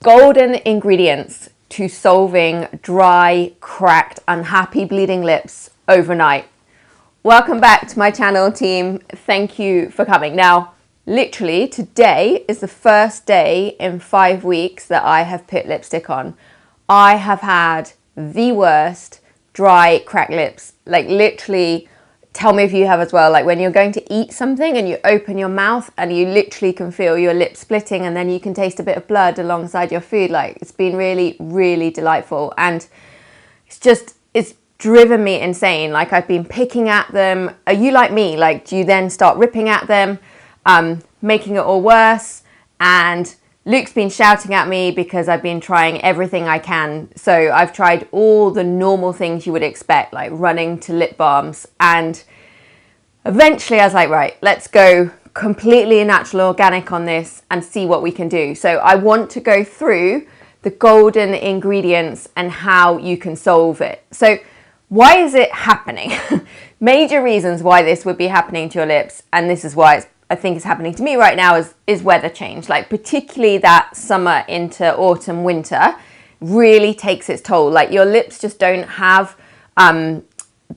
golden ingredients to solving dry, cracked, unhappy, bleeding lips overnight. Welcome back to my channel, team. Thank you for coming. Now, literally today is the first day in 5 weeks that I have put lipstick on. I have had the worst dry, cracked lips. Like, literally, tell me if you have as well. Like when you're going to eat something and you open your mouth and you literally can feel your lips splitting, and then you can taste a bit of blood alongside your food. Like, it's been really, really delightful. And it's driven me insane. Like, I've been picking at them. Are you like me? Like, do you then start ripping at them, making it all worse? And Luke's been shouting at me because I've been trying everything I can. So I've tried all the normal things you would expect, like running to lip balms. And eventually I was like, right, let's go completely natural organic on this and see what we can do. So I want to go through the golden ingredients and how you can solve it. So why is it happening? Major reasons why this would be happening to your lips, and this is why I think it's happening to me right now, is weather change. Like, particularly that summer into autumn, winter really takes its toll. Like, your lips just don't have the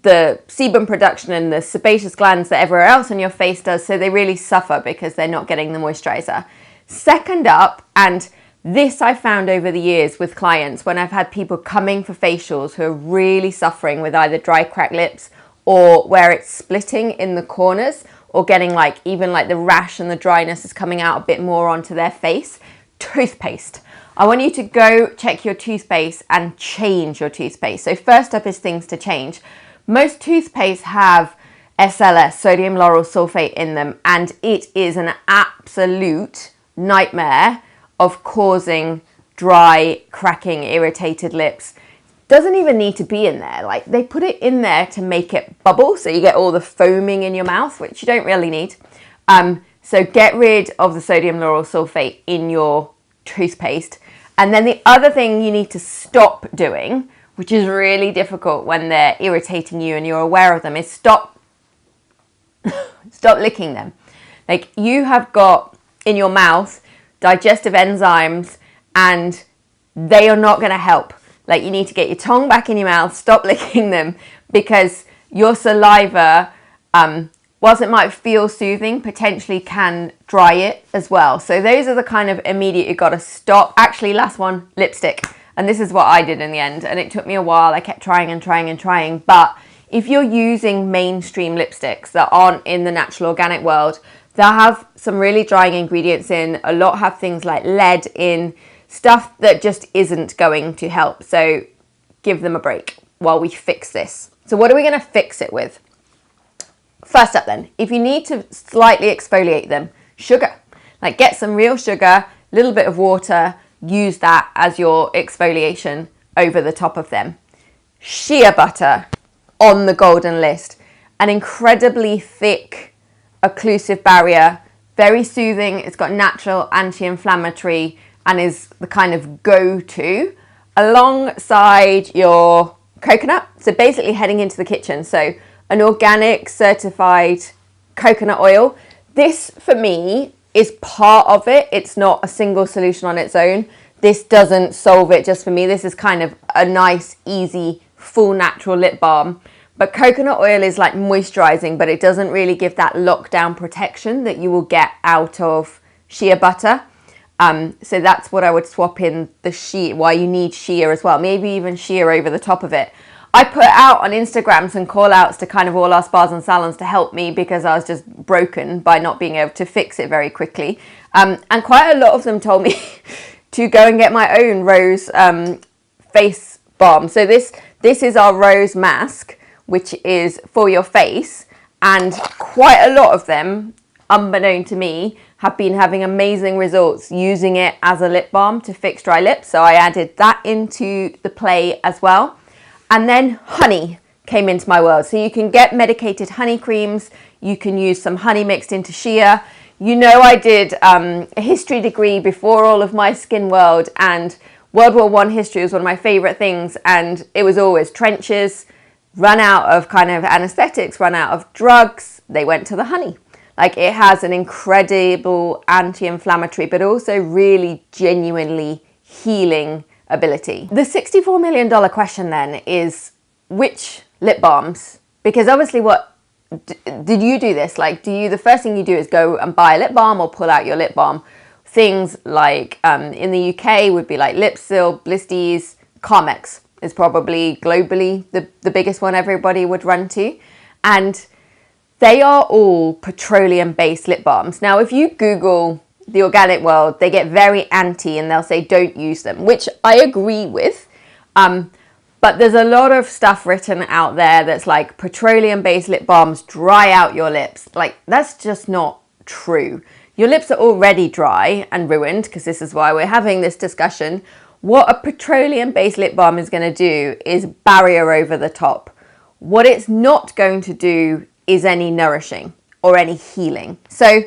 sebum production and the sebaceous glands that everywhere else on your face does, so they really suffer because they're not getting the moisturizer. Second up, and this I found over the years with clients when I've had people coming for facials who are really suffering with either dry, cracked lips or where it's splitting in the corners, or getting like even like the rash and the dryness is coming out a bit more onto their face. Toothpaste. I want you to go check your toothpaste and change your toothpaste. So first up is things to change. Most toothpaste have SLS, sodium lauryl sulfate, in them, and it is an absolute nightmare of causing dry, cracking, irritated lips. Doesn't even need to be in there. Like, they put it in there to make it bubble, so you get all the foaming in your mouth, which you don't really need. So get rid of the sodium lauryl sulfate in your toothpaste. And then the other thing you need to stop doing, which is really difficult when they're irritating you and you're aware of them, is stop licking them. Like, you have got in your mouth digestive enzymes and they are not going to help. Like, you need to get your tongue back in your mouth, stop licking them, because your saliva, whilst it might feel soothing, potentially can dry it as well. So those are the kind of immediate you've got to stop. Actually, last one, lipstick. And this is what I did in the end. And it took me a while. I kept trying and trying and trying. But if you're using mainstream lipsticks that aren't in the natural organic world, they'll have some really drying ingredients in. A lot have things like lead in, stuff that just isn't going to help. So give them a break while we fix this. So what are we going to fix it with? First up then, if you need to slightly exfoliate them, sugar. Like, get some real sugar, a little bit of water, use that as your exfoliation over the top of them. Shea butter on the golden list. An incredibly thick, occlusive barrier, very soothing. It's got natural anti-inflammatory and is the kind of go-to alongside your coconut. So basically heading into the kitchen. So an organic certified coconut oil. This for me is part of it. It's not a single solution on its own. This doesn't solve it just for me. This is kind of a nice, easy, full natural lip balm. But coconut oil is like moisturizing, but it doesn't really give that lockdown protection that you will get out of shea butter. So that's what I would swap in the shea, why you need shea as well. Maybe even shea over the top of it. I put out on Instagram some call outs to kind of all our spas and salons to help me because I was just broken by not being able to fix it very quickly. And quite a lot of them told me to go and get my own rose face balm. So this is our rose mask, which is for your face. And quite a lot of them, unbeknown to me, have been having amazing results using it as a lip balm to fix dry lips. So I added that into the play as well. And then honey came into my world. So you can get medicated honey creams. You can use some honey mixed into shea. You know, I did a history degree before all of my skin world, and World War I history was one of my favorite things. And it was always trenches, run out of kind of anesthetics, run out of drugs. They went to the honey. Like, it has an incredible anti-inflammatory, but also really genuinely healing ability. The $64 million question then is, which lip balms? Because obviously did you do this? Like, the first thing you do is go and buy a lip balm or pull out your lip balm? Things like, in the UK would be like Lipsil, Blisties, Carmex is probably globally the biggest one everybody would run to. And they are all petroleum-based lip balms. Now, if you Google the organic world, they get very anti and they'll say don't use them, which I agree with. But there's a lot of stuff written out there that's like petroleum-based lip balms dry out your lips. Like, that's just not true. Your lips are already dry and ruined, because this is why we're having this discussion. What a petroleum-based lip balm is going to do is barrier over the top. What it's not going to do is any nourishing or any healing. So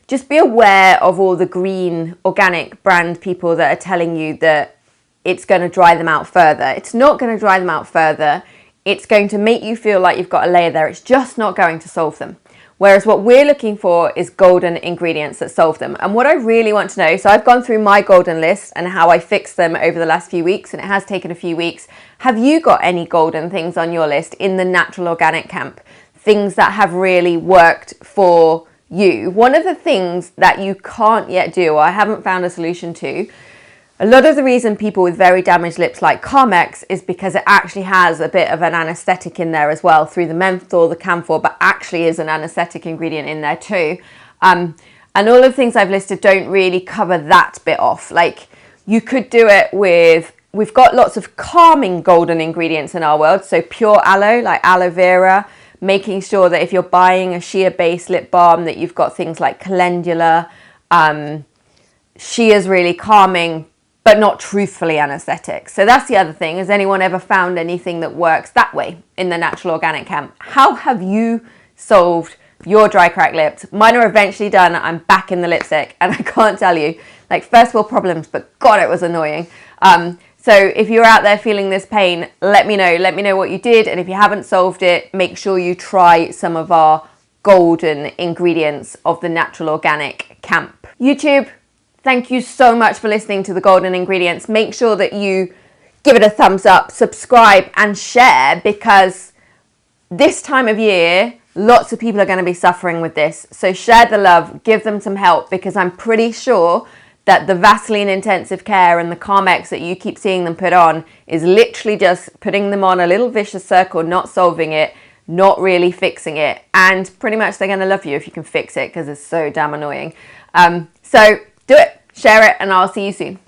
just be aware of all the green organic brand people that are telling you that it's going to dry them out further. It's not going to dry them out further. It's going to make you feel like you've got a layer there. It's just not going to solve them. Whereas what we're looking for is golden ingredients that solve them. And what I really want to know, so I've gone through my golden list and how I fixed them over the last few weeks, and it has taken a few weeks. Have you got any golden things on your list in the natural organic camp? Things that have really worked for you? One of the things that you can't yet do, or I haven't found a solution to, a lot of the reason people with very damaged lips like Carmex is because it actually has a bit of an anesthetic in there as well, through the menthol, the camphor, but actually is an anesthetic ingredient in there too. And all of the things I've listed don't really cover that bit off. Like, you could do it with, we've got lots of calming golden ingredients in our world. So pure aloe, like aloe vera, making sure that if you're buying a shea-based lip balm that you've got things like calendula. Shea is really calming, but not truthfully anesthetic. So that's the other thing. Has anyone ever found anything that works that way in the natural organic camp? How have you solved your dry cracked lips? Mine are eventually done. I'm back in the lipstick, and I can't tell you, like, first world problems, but God, it was annoying. So if you're out there feeling this pain, let me know. Let me know what you did. And if you haven't solved it, make sure you try some of our golden ingredients of the natural organic camp. YouTube, thank you so much for listening to the golden ingredients. Make sure that you give it a thumbs up, subscribe and share, because this time of year, lots of people are going to be suffering with this. So share the love, give them some help, because I'm pretty sure that the Vaseline intensive care and the Carmex that you keep seeing them put on is literally just putting them on a little vicious circle, not solving it, not really fixing it. And pretty much they're going to love you if you can fix it, because it's so damn annoying. So do it, share it, and I'll see you soon.